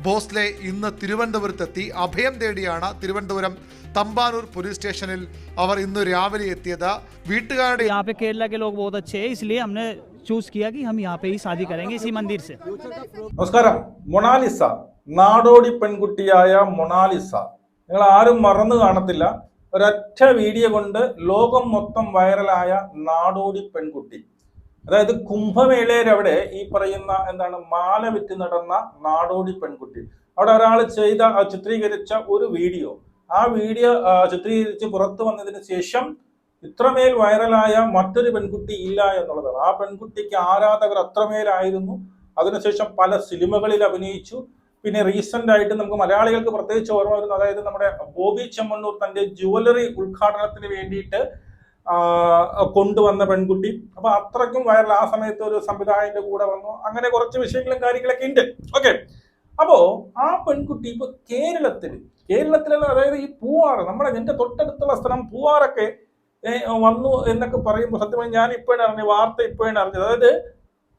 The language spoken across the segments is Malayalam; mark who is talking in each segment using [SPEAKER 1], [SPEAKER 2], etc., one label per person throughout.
[SPEAKER 1] ഭോസ്ലെ ഇന്ന് തിരുവനന്തപുരത്തെത്തി. അഭയം തേടിയാണ് തിരുവനന്തപുരം തമ്പാനൂർ പോലീസ് സ്റ്റേഷനിൽ അവർ ഇന്ന് രാവിലെ എത്തിയത്. വീട്ടുകാരുടെ
[SPEAKER 2] यहाँ पे केरला के लोग बहुत अच्छे हैं, इसलिए हमने चूज किया कि हम यहाँ पे ही शादी करेंगे इसी मंदिर से.
[SPEAKER 3] നമസ്കാരം. മൊണാലിസ, നാടോടി പെൺകുട്ടിയായ മൊണാലിസ നിങ്ങൾ ആരും മറന്നു കാണത്തില്ല. ഒരൊറ്റ വീഡിയോ കൊണ്ട് ലോകം മൊത്തം വൈറലായ നാടോടി പെൺകുട്ടി. അതായത് കുംഭമേളയിൽ അവിടെ ഈ പറയുന്ന മാല വിറ്റ് നടന്ന നാടോടി പെൺകുട്ടി. അവിടെ ഒരാൾ ചിത്രീകരിച്ച ഒരു വീഡിയോ, ആ വീഡിയോ ചിത്രീകരിച്ച് പുറത്തു വന്നതിന് ശേഷം ഇത്രമേൽ വൈറലായ മറ്റൊരു പെൺകുട്ടി ഇല്ല എന്നുള്ളതാണ്. ആ പെൺകുട്ടിക്ക് ആരാധകർ അത്രമേലായിരുന്നു. അതിനുശേഷം പല സിനിമകളിൽ അഭിനയിച്ചു. പിന്നെ റീസെന്റ് ആയിട്ട് നമുക്ക് മലയാളികൾക്ക് പ്രത്യേകിച്ച് ഓർമ്മ വരുന്നു, അതായത് നമ്മുടെ ബോബി ചെമ്മണ്ണൂർ തന്റെ ജുവലറി ഉദ്ഘാടനത്തിന് വേണ്ടിയിട്ട് കൊണ്ടുവന്ന പെൺകുട്ടി. അപ്പൊ അത്രയ്ക്കും വൈറൽ. ആ സമയത്ത് ഒരു സംവിധായകന്റെ കൂടെ വന്നു. അങ്ങനെ കുറച്ച് വിഷയങ്ങളും കാര്യങ്ങളൊക്കെ ഉണ്ട്. ഓക്കെ, അപ്പോ ആ പെൺകുട്ടി ഇപ്പൊ കേരളത്തിലുള്ള അതായത് ഈ പൂവാറ്, എന്റെ തൊട്ടടുത്തുള്ള സ്ഥലം പൂവാറൊക്കെ വന്നു എന്നൊക്കെ പറയുമ്പോൾ സത്യമായി ഞാൻ ഇപ്പോഴാണ് അറിഞ്ഞത്, വാർത്ത ഇപ്പോഴാണ് അറിഞ്ഞത്. അതായത്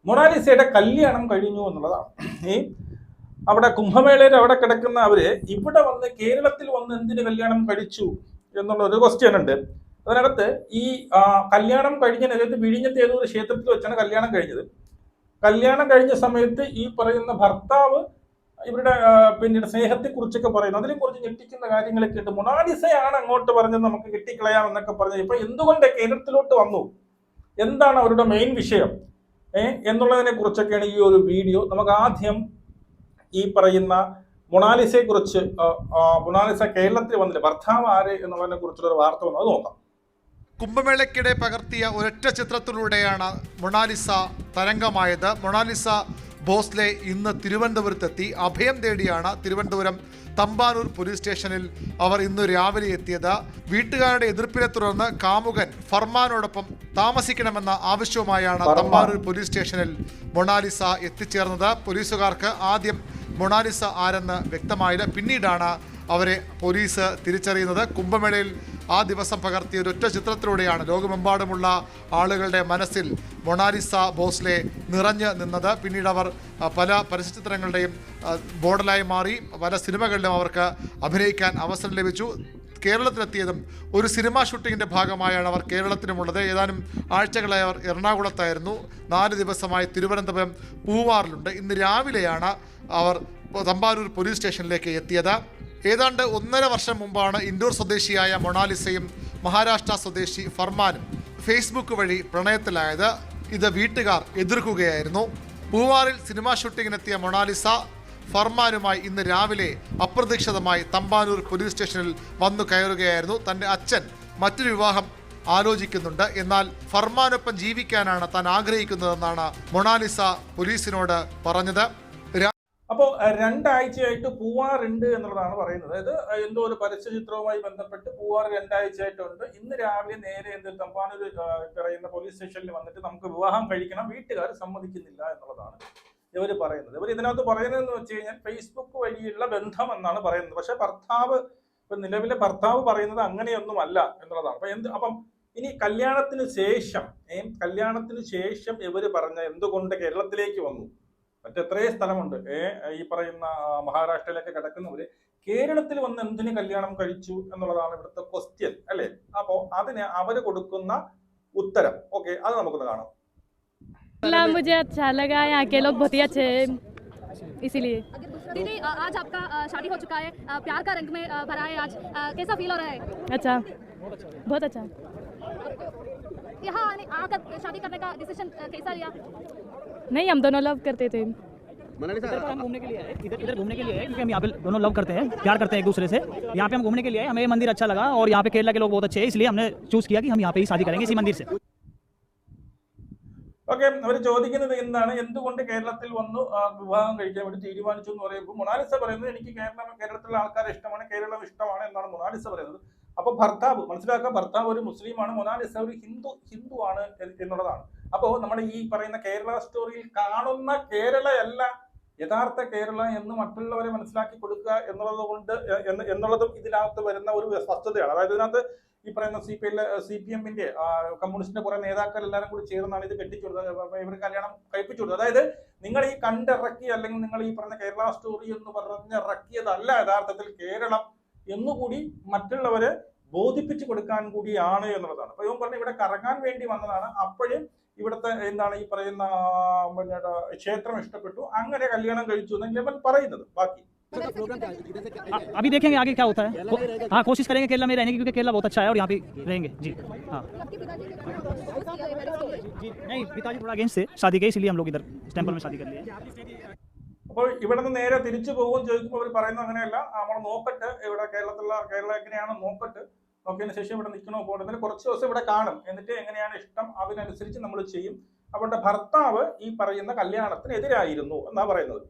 [SPEAKER 3] മൊണാലിസയുടെ കല്യാണം കഴിഞ്ഞു എന്നുള്ളതാണ്. ഈ അവിടെ കുംഭമേളയിൽ അവിടെ കിടക്കുന്ന അവര് ഇവിടെ വന്ന് കേരളത്തിൽ വന്ന് എന്തിന് കല്യാണം കഴിച്ചു എന്നുള്ള ഒരു ക്വസ്റ്റ്യൻ ഉണ്ട്. അതിനകത്ത് ഈ കല്യാണം കഴിഞ്ഞ വിഴിഞ്ഞത്തെ ഏതോ ഒരു ക്ഷേത്രത്തിൽ വെച്ചാണ് കല്യാണം കഴിഞ്ഞത്. കല്യാണം കഴിഞ്ഞ സമയത്ത് ഈ പറയുന്ന ഭർത്താവ് ഇവരുടെ പിന്നീട് സ്നേഹത്തെ കുറിച്ചൊക്കെ പറയുന്നു. അതിനെ കുറിച്ച് ഞെട്ടിക്കുന്ന കാര്യങ്ങളൊക്കെ ഉണ്ട്. മൊണാലിസയാണ് അങ്ങോട്ട് പറഞ്ഞത് നമുക്ക് കെട്ടിക്കളയാം എന്നൊക്കെ പറഞ്ഞത്. ഇപ്പൊ എന്തുകൊണ്ട് കേരളത്തിലോട്ട് വന്നു, എന്താണ് അവരുടെ മെയിൻ വിഷയം എന്നുള്ളതിനെ കുറിച്ചൊക്കെയാണ് ഈ ഒരു വീഡിയോ. നമുക്ക് ആദ്യം ഈ പറയുന്ന മൊണാലിസയെ കുറിച്ച്, മൊണാലിസ കേരളത്തിൽ വന്നില്ല, ഭർത്താവ് ആര് എന്നുള്ളതിനെ കുറിച്ചുള്ള ഒരു വാർത്ത വന്നു, അത് നോക്കാം.
[SPEAKER 1] കുംഭമേളയ്ക്കിടെ പകർത്തിയ ഒരൊറ്റ ചിത്രത്തിലൂടെയാണ് മൊണാലിസ തരംഗമായത്. മൊണാലിസ ഭോസ്ലെ ഇന്ന് തിരുവനന്തപുരത്തെത്തി. അഭയം തേടിയാണ് തിരുവനന്തപുരം തമ്പാനൂർ പോലീസ് സ്റ്റേഷനിൽ അവർ ഇന്ന് രാവിലെ എത്തിയത്. വീട്ടുകാരുടെ എതിർപ്പിനെ തുടർന്ന് കാമുകൻ ഫർമാനോടൊപ്പം താമസിക്കണമെന്ന ആവശ്യവുമായാണ് തമ്പാനൂർ പോലീസ് സ്റ്റേഷനിൽ മൊണാലിസ എത്തിച്ചേർന്നത്. പോലീസുകാർക്ക് ആദ്യം മൊണാലിസ ആരെന്ന് വ്യക്തമായില്ല. പിന്നീടാണ് അവരെ പോലീസ് തിരിച്ചറിയുന്നത്. കുംഭമേളയിൽ ആ ദിവസം പകർത്തിയ ഒരൊറ്റ ചിത്രത്തിലൂടെയാണ് ലോകമെമ്പാടുമുള്ള ആളുകളുടെ മനസ്സിൽ മൊണാലിസ ഭോസ്ലെ നിറഞ്ഞു നിന്നത്. പിന്നീട് അവർ പല പരസ്യചിത്രങ്ങളുടെയും മോഡലായി മാറി. പല സിനിമകളിലും അവർക്ക് അഭിനയിക്കാൻ അവസരം ലഭിച്ചു. കേരളത്തിലെത്തിയതും ഒരു സിനിമാ ഷൂട്ടിങ്ങിൻ്റെ ഭാഗമായാണ് അവർ കേരളത്തിലുമുള്ളത്. ഏതാനും ആഴ്ചകളായി അവർ എറണാകുളത്തായിരുന്നു. 4 ദിവസമായി തിരുവനന്തപുരം പൂവാറിലുണ്ട്. ഇന്ന് രാവിലെയാണ് അവർ തമ്പാനൂർ പോലീസ് സ്റ്റേഷനിലേക്ക് എത്തിയത്. ഏതാണ്ട് 1.5 വർഷം മുമ്പാണ് ഇൻഡോർ സ്വദേശിയായ മൊണാലിസയും മഹാരാഷ്ട്ര സ്വദേശി ഫർമാനും ഫേസ്ബുക്ക് വഴി പ്രണയത്തിലായത്. ഇത് വീട്ടുകാർ എതിർക്കുകയായിരുന്നു. പൂവാറിൽ സിനിമാ ഷൂട്ടിങ്ങിനെത്തിയ മൊണാലിസ ഫർമാനുമായി ഇന്ന് രാവിലെ അപ്രതീക്ഷിതമായി തമ്പാനൂർ പോലീസ് സ്റ്റേഷനിൽ വന്നു കയറുകയായിരുന്നു. തൻ്റെ അച്ഛൻ മറ്റൊരു വിവാഹം ആലോചിക്കുന്നുണ്ട്, എന്നാൽ ഫർമാനൊപ്പം ജീവിക്കാനാണ് താൻ ആഗ്രഹിക്കുന്നതെന്നാണ് മൊണാലിസ പോലീസിനോട് പറഞ്ഞത്.
[SPEAKER 3] അപ്പോൾ 2 ആഴ്ചയായിട്ട് പൂവാറുണ്ട് എന്നുള്ളതാണ് പറയുന്നത്. അതായത് എന്തോ ഒരു പരസ്യചിത്രവുമായി ബന്ധപ്പെട്ട് പൂവാർ 2 ആഴ്ചയായിട്ടുണ്ട്. ഇന്ന് രാവിലെ നേരെ തമ്പാനൂർ പറയുന്ന പോലീസ് സ്റ്റേഷനിൽ വന്നിട്ട് നമുക്ക് വിവാഹം കഴിക്കണം, വീട്ടുകാർ സമ്മതിക്കുന്നില്ല എന്നുള്ളതാണ് ഇവർ പറയുന്നത്. ഇവർ ഇതിനകത്ത് പറയുന്നതെന്ന് വെച്ച് കഴിഞ്ഞാൽ ഫേസ്ബുക്ക് വഴിയുള്ള ബന്ധം എന്നാണ് പറയുന്നത്. പക്ഷെ ഭർത്താവ്, ഇപ്പൊ നിലവിലെ ഭർത്താവ് പറയുന്നത് അങ്ങനെയൊന്നുമല്ല എന്നുള്ളതാണ്. അപ്പം ഇനി കല്യാണത്തിന് ശേഷം ഇവർ പറഞ്ഞ എന്തുകൊണ്ട് കേരളത്തിലേക്ക് വന്നു, മറ്റെത്രയോ സ്ഥലമുണ്ട് ഈ പറയുന്ന മഹാരാഷ്ട്രയിലൊക്കെ കിടക്കുന്നവര് കേരളത്തിൽ വന്ന് എന്തിന് കല്യാണം കഴിച്ചു എന്നുള്ളതാണ് ഇവിടുത്തെ ക്വസ്റ്റ്യൻ, അല്ലേ? അപ്പോ അതിന് അവര് കൊടുക്കുന്ന ഉത്തരം ഓക്കെ, അത് നമുക്കൊന്ന് കാണാം.
[SPEAKER 4] मुझे अच्छा लगा, यहाँ के लोग बहुत ही अच्छे हैं, इसीलिए।
[SPEAKER 5] दीदी आज आपका शादी हो चुका है, प्यार का रंग में भरा है आज, कैसा फील हो रहा है?
[SPEAKER 4] अच्छा, बहुत अच्छा।
[SPEAKER 5] यहाँ आकर शादी करने का डिसीजन कैसा लिया?
[SPEAKER 4] नहीं, हम दोनों लव करते थे।
[SPEAKER 2] हम घूमने के लिए आए, इधर घूमने के लिए आए, क्योंकि हम यहाँ पे दोनों लव करते हैं, प्यार करते हैं एक दूसरे से। यहाँ पे हम घूमने के लिए आए, हमें ये मंदिर अच्छा लगा और यहाँ पे केरला के लोग बहुत अच्छे हैं, इसलिए हमने चूज किया कि हम यहाँ पे ही शादी करेंगे इसी मंदिर से।
[SPEAKER 3] ഓക്കെ, അവർ ചോദിക്കുന്നത് എന്താണ്, എന്തുകൊണ്ട് കേരളത്തിൽ വന്നു വിവാഹം കഴിക്കാൻ വേണ്ടി തീരുമാനിച്ചു എന്ന് പറയുമ്പോൾ മൊണാലിസ പറയുന്നത് എനിക്ക് കേരളത്തിലുള്ള ആൾക്കാരെ ഇഷ്ടമാണ്, കേരളം ഇഷ്ടമാണ് എന്നാണ് മൊണാലിസ പറയുന്നത്. അപ്പൊ ഭർത്താവ് മനസ്സിലാക്കുക, ഭർത്താവ് ഒരു മുസ്ലിമാണ്, മൊണാലിസ ഒരു ഹിന്ദു ആണ് എന്നുള്ളതാണ്. അപ്പോൾ നമ്മുടെ ഈ പറയുന്ന കേരള സ്റ്റോറിയിൽ കാണുന്ന കേരളയല്ല യഥാർത്ഥ കേരളം എന്ന് മറ്റുള്ളവരെ മനസ്സിലാക്കി കൊടുക്കുക എന്നുള്ളതും ഇതിനകത്ത് വരുന്ന ഒരു വസ്തുതയാണ്. അതായത് ഇതിനകത്ത് ഈ പറയുന്ന CPM-ന്റെ കമ്മ്യൂണിസ്റ്റിന്റെ കുറെ നേതാക്കൾ എല്ലാവരും കൂടി ചേർന്നാണ് ഇത് കെട്ടിച്ചുകൊടുത്തത്, ഇവർ കല്യാണം കഴിപ്പിച്ചു കൊടുത്തത്. അതായത് നിങ്ങൾ ഈ കണ്ടിറക്കി അല്ലെങ്കിൽ നിങ്ങൾ ഈ പറഞ്ഞ കേരള സ്റ്റോറി എന്ന് പറഞ്ഞിറക്കിയതല്ല യഥാർത്ഥത്തിൽ കേരളം എന്നുകൂടി മറ്റുള്ളവരെ ബോധിപ്പിച്ചു കൊടുക്കാൻ കൂടിയാണ് എന്നുള്ളതാണ്. അപ്പൊ ഇവൻ പറഞ്ഞ ഇവിടെ കറങ്ങാൻ വേണ്ടി വന്നതാണ്. അപ്പോഴും ഇവിടുത്തെ എന്താണ് ഈ പറയുന്ന പിന്നെ ക്ഷേത്രം ഇഷ്ടപ്പെട്ടു, അങ്ങനെ കല്യാണം കഴിച്ചു എന്നാണ് ഇവൻ പറയുന്നത്. ബാക്കി
[SPEAKER 2] अभी देखेंगे आगे क्या होता है। हाँ, कोशिश करेंगे केरला में रहने की, क्योंकि केरला बहुत अच्छा है और यहाँ पे रहेंगे जी। हाँ नहीं, पिताजी थोड़ा अगेंस्ट थे शादी के, इसलिए हम लोग इधर टेम्पल में शादी कर लिए।
[SPEAKER 3] അപ്പോൾ ഇവിടെ നിന്ന് നേരെ തിരിച്ചു പോകും ചോദിക്കുമ്പോൾ അവർ പറയുന്നത് അങ്ങനെയല്ല, നമ്മൾ നോക്കട്ടെ ഇവിടെ കേരളം എങ്ങനെയാണ് നോക്കട്ടെ, നോക്കിയതിന് ശേഷം ഇവിടെ നിൽക്കണോ പോകേണ്ടതിന് കുറച്ച് ദിവസം ഇവിടെ കാണും, എന്നിട്ട് എങ്ങനെയാണ് ഇഷ്ടം അതിനനുസരിച്ച് നമ്മൾ ചെയ്യും. അവരുടെ ഭർത്താവ് ഈ പറയുന്ന കല്യാണത്തിന് എതിരായിരുന്നു എന്നാ പറയുന്നത്.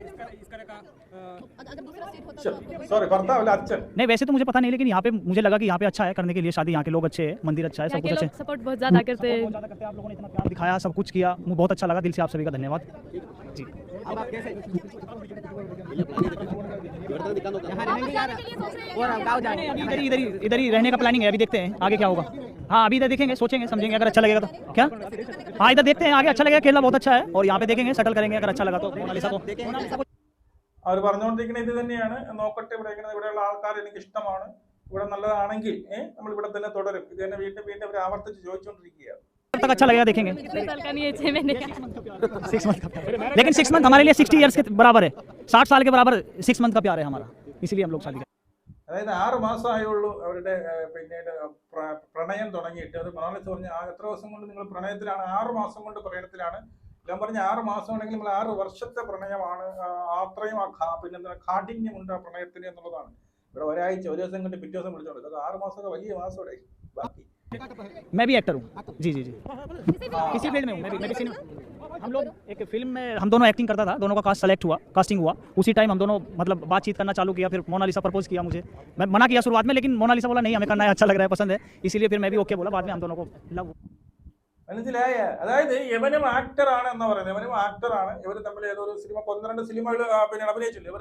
[SPEAKER 3] സോറി, ഭർത്താവ് അല്ല, അച്ഛൻ.
[SPEAKER 2] नहीं वैसे तो मुझे पता नहीं, लेकिन यहाँ पे मुझे लगा कि यहाँ पे अच्छा है करने के लिए शादी, यहाँ के लोग अच्छे हैं, मंदिर अच्छा है, सब कुछ अच्छा है,
[SPEAKER 4] सपोर्ट बहुत ज्यादा करते हैं।
[SPEAKER 2] आप लोगों ने इतना प्यार दिखाया, सब कुछ किया, मुझे बहुत अच्छा लगा, दिल से आप सभी का धन्यवाद जी। इधर ही रहने का प्लानिंग है, अभी देखते हैं आगे क्या होगा। हाँ अभी इधर देखेंगे, सोचेंगे, समझेंगे, अगर अच्छा लगेगा तो क्या। हाँ इधर देखते हैं आगे, अच्छा लगेगा, केरला बहुत अच्छा है और यहाँ पे देखेंगे, सेटल करेंगे, अगर अच्छा लगा तो मोनालिसा को।
[SPEAKER 3] അവർ പറഞ്ഞുകൊണ്ടിരിക്കുന്നത് ഇത് തന്നെയാണ്, നോക്കട്ടെ ഇവിടെയുള്ള ആൾക്കാർ എനിക്ക് ഇഷ്ടമാണ്, ഇവിടെ നല്ലതാണെങ്കിൽ നമ്മൾ ഇവിടെ തന്നെ തുടരും. ഇത് തന്നെ വീണ്ടും വീണ്ടും അവർ ആവർത്തിച്ച് ചോദിച്ചുകൊണ്ടിരിക്കുകയാണ്.
[SPEAKER 2] तक अच्छा लगेगा देखेंगे।
[SPEAKER 4] 3 साल का नहीं है, 6 महीने का।
[SPEAKER 2] 6 मंथ का, लेकिन 6 मंथ हमारे लिए 60 इयर्स के बराबर है, 60 साल के बराबर 6 मंथ का प्यार है हमारा, इसीलिए हम लोग शादी।
[SPEAKER 3] അതായത് 6 മാസമായുള്ളൂ അവരുടെ പിന്നീട് പ്രണയം തുടങ്ങിയിട്ട്. അത് മൊണാലിസ പറഞ്ഞ എത്ര ദിവസം കൊണ്ട് നിങ്ങൾ പ്രണയത്തിലാണ്? 6 മാസം കൊണ്ട് പ്രണയത്തിലാണ്. ഞാൻ പറഞ്ഞ 6 മാസമാണെങ്കിൽ നമ്മൾ 6 വർഷത്തെ പ്രണയമാണ്. അത്രയും പിന്നെന്താ കാഠിന്യമുണ്ട് ആ പ്രണയത്തിന് എന്നുള്ളതാണ്. ഇവിടെ ഒരാഴ്ച ഒരു ദിവസം കൊണ്ട് പിറ്റേ ദിവസം വിളിച്ചോണ്ട്, അത് 6 മാസമൊക്കെ വലിയ മാസമോടെ. ബാക്കി
[SPEAKER 2] मैं भी एक्टर हूँ जी जी जी, किसी फील्ड में हूँ, मैं भी सिनेमा। हम लोग एक फिल्म में हम दोनों एक्टिंग करता था, दोनों का कास्टिंग हुआ, उसी टाइम हम दोनों मतलब बातचीत करना चालू किया। फिर मोनालिसा प्रपोज किया मुझे, मैं मना किया शुरुआत में, लेकिन मोनालिसा बोला नहीं हमें करना है, अच्छा लग रहा है, पसंद है, इसीलिए फिर मैं भी ओके बोला, बाद में हम दोनों को लव।
[SPEAKER 3] മനസ്സിലായ? അതായത് യവനും ആക്ടറാണ് എന്ന് പറയുന്നത്, യവനും ആക്ടറാണ്. ഇവർ തമ്മിൽ ഏതൊരു സിനിമ 1-2 സിനിമകൾ പിന്നെ അഭിനയിച്ചില്ല. ഇവർ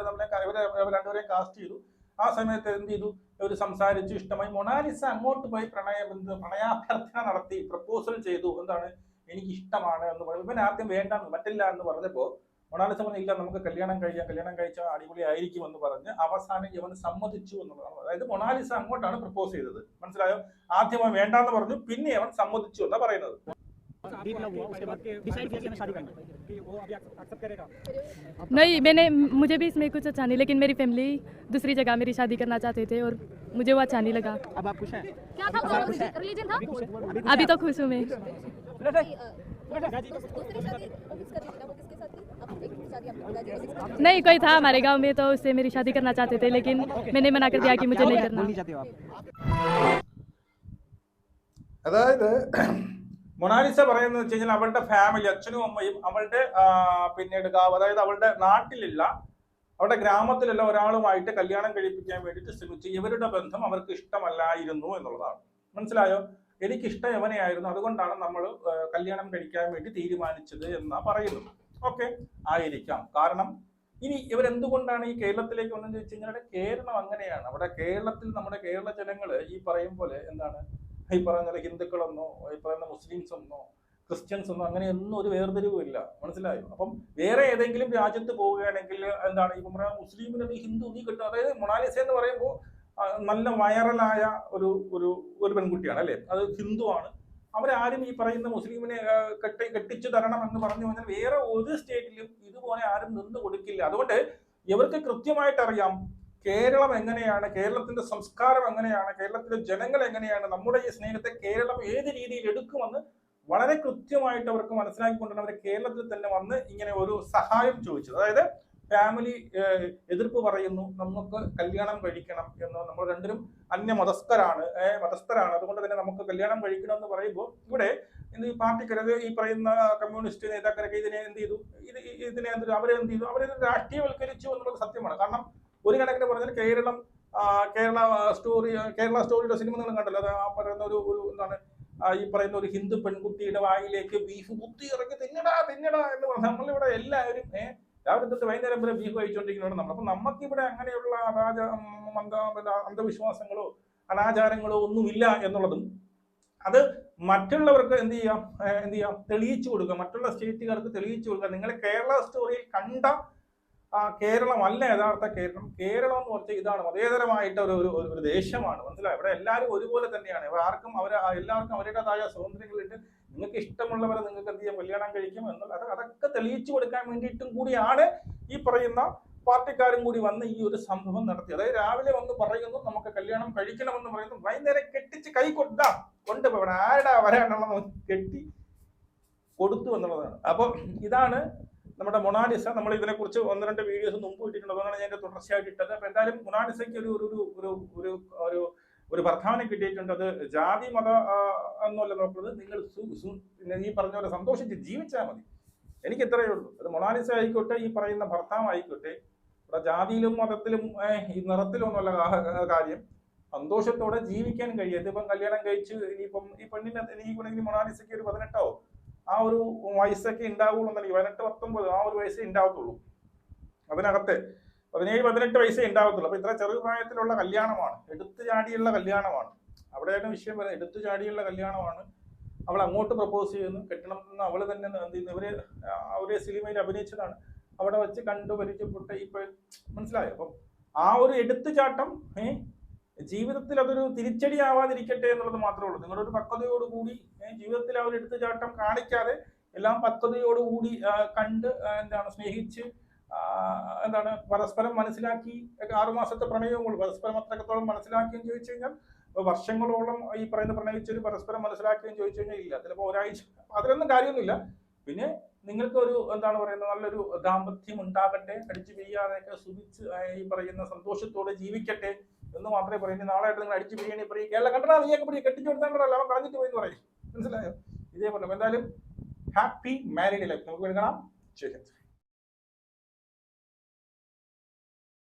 [SPEAKER 3] രണ്ടുപേരെയും കാസ്റ്റ് ചെയ്തു. ആ സമയത്ത് എന്ത് ചെയ്തു, ഇവർ സംസാരിച്ചു, ഇഷ്ടമായി. മൊണാലിസ അങ്ങോട്ട് പോയി പ്രണയാഭ്യർത്ഥന നടത്തി, പ്രപ്പോസൽ ചെയ്തു. എന്താണ്, എനിക്ക് ഇഷ്ടമാണ് എന്ന് പറഞ്ഞു. ഇവൻ ആദ്യം വേണ്ട പറ്റില്ല എന്ന് പറഞ്ഞപ്പോൾ മൊണാലിസ പറഞ്ഞു ഇല്ല നമുക്ക് കല്യാണം കഴിച്ചാൽ അടിപൊളി ആയിരിക്കും എന്ന് പറഞ്ഞ് അവസാനം ഇവൻ സമ്മതിച്ചു എന്നുള്ളതാണ്. അതായത് മൊണാലിസ അങ്ങോട്ടാണ് പ്രപ്പോസ് ചെയ്തത്, മനസ്സിലായോ? ആദ്യം അവൻ വേണ്ടാന്ന് പറഞ്ഞു, പിന്നെ അവൻ സമ്മതിച്ചു എന്നാ പറയുന്നത്.
[SPEAKER 4] नहीं मुझे भी इसमें कुछ अच्छा नहीं, लेकिन मेरी फैमिली दूसरी जगह मेरी शादी करना चाहते थे और मुझे वो अच्छा नहीं लगा।
[SPEAKER 2] अब आप खुश हैं?
[SPEAKER 5] क्या था, रिलीजन था?
[SPEAKER 4] अभी तो खुश हूँ मैं। नहीं कोई था हमारे गांव में, तो उससे मेरी शादी करना चाहते थे, लेकिन मैंने मना कर दिया कि मुझे नहीं करना।
[SPEAKER 3] അതായത് മൊണാലിസ പറയുന്നത് വെച്ച് കഴിഞ്ഞാൽ അവളുടെ ഫാമിലി, അച്ഛനും അമ്മയും അവളുടെ പിന്നീട് അതായത് അവളുടെ നാട്ടിലില്ല, അവളുടെ ഗ്രാമത്തിലുള്ള ഒരാളുമായിട്ട് കല്യാണം കഴിപ്പിക്കാൻ വേണ്ടിയിട്ട് ശ്രമിച്ചു. ഇവരുടെ ബന്ധം അവർക്ക് ഇഷ്ടമല്ലായിരുന്നു എന്നുള്ളതാണ്, മനസ്സിലായോ? എനിക്കിഷ്ടം യവനെയായിരുന്നു, അതുകൊണ്ടാണ് നമ്മൾ കല്യാണം കഴിക്കാൻ വേണ്ടി തീരുമാനിച്ചത് എന്നാ പറയുന്നത്. ഓക്കെ ആയിരിക്കാം. കാരണം ഇനി ഇവരെന്തുകൊണ്ടാണ് ഈ കേരളത്തിലേക്ക് വന്നെന്ന് ചോദിച്ചു കഴിഞ്ഞാൽ കേരളം അങ്ങനെയാണ്. അവിടെ കേരളത്തിൽ നമ്മുടെ കേരള ജനങ്ങൾ ഈ പറയും പോലെ എന്താണ്, ഈ പറയുന്ന ഹിന്ദുക്കളെന്നോ ഈ പറയുന്ന മുസ്ലിംസ് എന്നോ ക്രിസ്ത്യൻസ് എന്നോ അങ്ങനെയൊന്നും ഒരു വേർതിരിവുമില്ല, മനസ്സിലായോ? അപ്പം വേറെ ഏതെങ്കിലും രാജ്യത്ത് പോവുകയാണെങ്കിൽ എന്താണ് ഈ പറയുന്ന മുസ്ലിമിന് നീ ഹിന്ദു നീ കിട്ടും. അതായത് മൊണാലിസ എന്ന് പറയുമ്പോൾ നല്ല വൈറലായ ഒരു പെൺകുട്ടിയാണ് അല്ലേ, അത് ഹിന്ദുവാണ്. അവരാരും ഈ പറയുന്ന മുസ്ലിമിനെ കെട്ടിച്ചു തരണം എന്ന് പറഞ്ഞു കഴിഞ്ഞാൽ വേറെ ഒരു സ്റ്റേറ്റിലും ഇതുപോലെ ആരും നിന്ന് കൊടുക്കില്ല. അതുകൊണ്ട് ഇവർക്ക് കൃത്യമായിട്ട് അറിയാം കേരളം എങ്ങനെയാണ്, കേരളത്തിന്റെ സംസ്കാരം എങ്ങനെയാണ്, കേരളത്തിലെ ജനങ്ങൾ എങ്ങനെയാണ്, നമ്മുടെ ഈ സ്നേഹത്തെ കേരളം ഏത് രീതിയിൽ എടുക്കുമെന്ന് വളരെ കൃത്യമായിട്ട് അവർക്ക് മനസ്സിലാക്കിക്കൊണ്ടാണ് അവർ കേരളത്തിൽ തന്നെ വന്ന് ഇങ്ങനെ ഒരു സഹായം ചോദിച്ചത്. അതായത് ഫാമിലി എതിർപ്പ് പറയുന്നു, നമുക്ക് കല്യാണം കഴിക്കണം എന്ന്, നമ്മൾ രണ്ടും മതസ്ഥരാണ്, അതുകൊണ്ട് തന്നെ നമുക്ക് കല്യാണം കഴിക്കണം എന്ന് പറയുമ്പോൾ ഇവിടെ ഈ പാർട്ടിക്കാരത് ഈ പറയുന്ന കമ്മ്യൂണിസ്റ്റ് നേതാക്കളൊക്കെ ഇതിനെ എന്ത് ചെയ്തു, അവരെന്ത് ചെയ്തു, അവരെ രാഷ്ട്രീയവൽക്കരിച്ചു എന്നുള്ളത് സത്യമാണ്. കാരണം ഒരു കണക്കിന് പറഞ്ഞാൽ കേരള സ്റ്റോറിയുടെ സിനിമ നിങ്ങൾ കണ്ടല്ലോ, അത് ആ പറയുന്ന ഒരു എന്താണ് ഈ പറയുന്ന ഒരു ഹിന്ദു പെൺകുട്ടിയുടെ വായിലേക്ക് ബീഫ് കുത്തി ഇറക്കി തിന്നടാ എന്ന് പറഞ്ഞാൽ നമ്മളിവിടെ എല്ലാവരും രാവിലെ തൊട്ട് വൈകുന്നേരം വരെ ബീഫ് കഴിച്ചുകൊണ്ടിരിക്കുന്നതാണ് നമ്മൾ. അപ്പൊ നമുക്കിവിടെ അങ്ങനെയുള്ള അന്ധവിശ്വാസങ്ങളോ അനാചാരങ്ങളോ ഒന്നുമില്ല എന്നുള്ളതും അത് മറ്റുള്ളവർക്ക് എന്ത് ചെയ്യാം തെളിയിച്ചു കൊടുക്കുക, മറ്റുള്ള സ്റ്റേറ്റുകാർക്ക് തെളിയിച്ചു കൊടുക്കുക. നിങ്ങൾ കേരള സ്റ്റോറിയിൽ കണ്ട കേരളമല്ല യഥാർത്ഥ കേരളം. കേരളം എന്ന് പറഞ്ഞാൽ ഇതാണ്, മതേതരമായിട്ട് ഒരു ദേശമാണ്, മനസ്സിലായി? ഇവിടെ എല്ലാവരും ഒരുപോലെ തന്നെയാണ്. ആർക്കും എല്ലാവർക്കും അവരുടേതായ സ്വാതന്ത്ര്യങ്ങളുണ്ട്. നിങ്ങൾക്ക് ഇഷ്ടമുള്ളവരെ നിങ്ങൾക്ക് എന്ത് ചെയ്യാം, കല്യാണം കഴിക്കും എന്നുള്ള അതൊക്കെ തെളിയിച്ചു കൊടുക്കാൻ വേണ്ടിയിട്ടും കൂടിയാണ് ഈ പറയുന്ന പാർട്ടിക്കാരും കൂടി വന്ന് ഈ ഒരു സംഭവം നടത്തി. അതായത് രാവിലെ വന്ന് പറയുന്നു നമുക്ക് കല്യാണം കഴിക്കണമെന്ന് പറയുന്നു, വൈകുന്നേരം കെട്ടിച്ച് കൈ കൊണ്ടുപോകണം, ആരുടെ വരാനുള്ളത് കെട്ടി കൊടുത്തു എന്നുള്ളതാണ്. അപ്പൊ ഇതാണ് നമ്മുടെ മൊണാലിസ. നമ്മൾ ഇതിനെക്കുറിച്ച് 1-2 വീഡിയോസ് മുമ്പ് ഇട്ടിട്ടുണ്ട്, അതുകൊണ്ടാണ് ഞാൻ തുടർച്ചയായിട്ട് ഇട്ടത്. അപ്പൊ എന്തായാലും മൊണാലിസയ്ക്ക് ഒരു ഭർത്താവിനെ കിട്ടിയിട്ടുണ്ട്. അത് ജാതി മത എന്നല്ല നോക്കുന്നത്, നിങ്ങൾ ഈ പറഞ്ഞ പോലെ സന്തോഷിച്ച് ജീവിച്ചാൽ മതി. എനിക്ക് ഇത്രയേ ഉള്ളൂ. അത് മൊണാലിസ ആയിക്കോട്ടെ, ഈ പറയുന്ന ഭർത്താവ് ആയിക്കോട്ടെ, ഇവിടെ ജാതിയിലും മതത്തിലും ഈ നിറത്തിലും ഒന്നുമല്ല കാര്യം. സന്തോഷത്തോടെ ജീവിക്കാൻ കഴിയും. ഇതിപ്പം കല്യാണം കഴിച്ച് ഇനിയിപ്പം ഈ പെണ്ണിനെ എനിക്ക് മൊണാലിസയ്ക്ക് ഒരു 18 ആ ഒരു വയസ്സൊക്കെ ഉണ്ടാവുള്ളൂ എന്നല്ല, 18-19 ആ ഒരു വയസ്സേ ഉണ്ടാവത്തുള്ളൂ. അതിനകത്ത് 17-18 വയസ്സേ ഉണ്ടാവത്തുള്ളൂ. അപ്പൊ ഇത്ര ചെറുപ്രായത്തിലുള്ള കല്യാണമാണ്, എടുത്തു ചാടിയുള്ള കല്യാണമാണ്. അവിടെയാണ് വിഷയം വരുന്നത്. എടുത്തു ചാടിയുള്ള കല്യാണമാണ്. അവൾ അങ്ങോട്ട് പ്രപ്പോസ് ചെയ്യുന്നു, കെട്ടണം എന്ന് അവള് തന്നെ അവരെ സിനിമയിൽ അഭിനയിച്ചതാണ്. അവിടെ വെച്ച് കണ്ടു പരിചയപ്പെട്ട് ഇപ്പൊ മനസ്സിലായോ? അപ്പം ആ ഒരു എടുത്തുചാട്ടം ജീവിതത്തിൽ അതൊരു തിരിച്ചടിയാവാതിരിക്കട്ടെ എന്നുള്ളത് മാത്രമേ ഉള്ളൂ. നിങ്ങളുടെ ഒരു പക്വതയോടുകൂടി ജീവിതത്തിൽ ആ ഒരു എടുത്തുചാട്ടം കാണിക്കാതെ എല്ലാം പക്വതയോടുകൂടി കണ്ട് സ്നേഹിച്ച് പരസ്പരം മനസ്സിലാക്കി 6 മാസത്തെ പ്രണയവും പരസ്പരം അത്രത്തോളം മനസ്സിലാക്കുകയും ചോദിച്ചു കഴിഞ്ഞാൽ വർഷങ്ങളോളം ഈ പറയുന്ന പ്രണയിച്ചൊരു പരസ്പരം മനസ്സിലാക്കുകയും ചോദിച്ചു കഴിഞ്ഞാൽ ഇല്ല, ചിലപ്പോൾ ഒരാഴ്ച, അതിലൊന്നും കാര്യമൊന്നുമില്ല. പിന്നെ നിങ്ങൾക്ക് ഒരു നല്ലൊരു ദാമ്പത്യം ഉണ്ടാകട്ടെ, അടിച്ചു പിരിയാതെയൊക്കെ സുഖിച്ച് ഈ പറയുന്ന സന്തോഷത്തോടെ ജീവിക്കട്ടെ എന്ന് മാത്രമേ പറയുന്നത്. നാളെ നിങ്ങൾ അടിച്ചു പിരിയണി പറയും, കേരളം കണ്ടാ നീയൊക്കെ പിടി കെട്ടിച്ചു കൊടുത്താൽ അവൻ കളഞ്ഞിട്ട് പോയി എന്ന് പറയും, മനസ്സിലായോ? ഇതേപോലെ എന്തായാലും ഹാപ്പി മാരീഡ് ലൈഫ് നമുക്ക് എടുക്കണം. ശരി.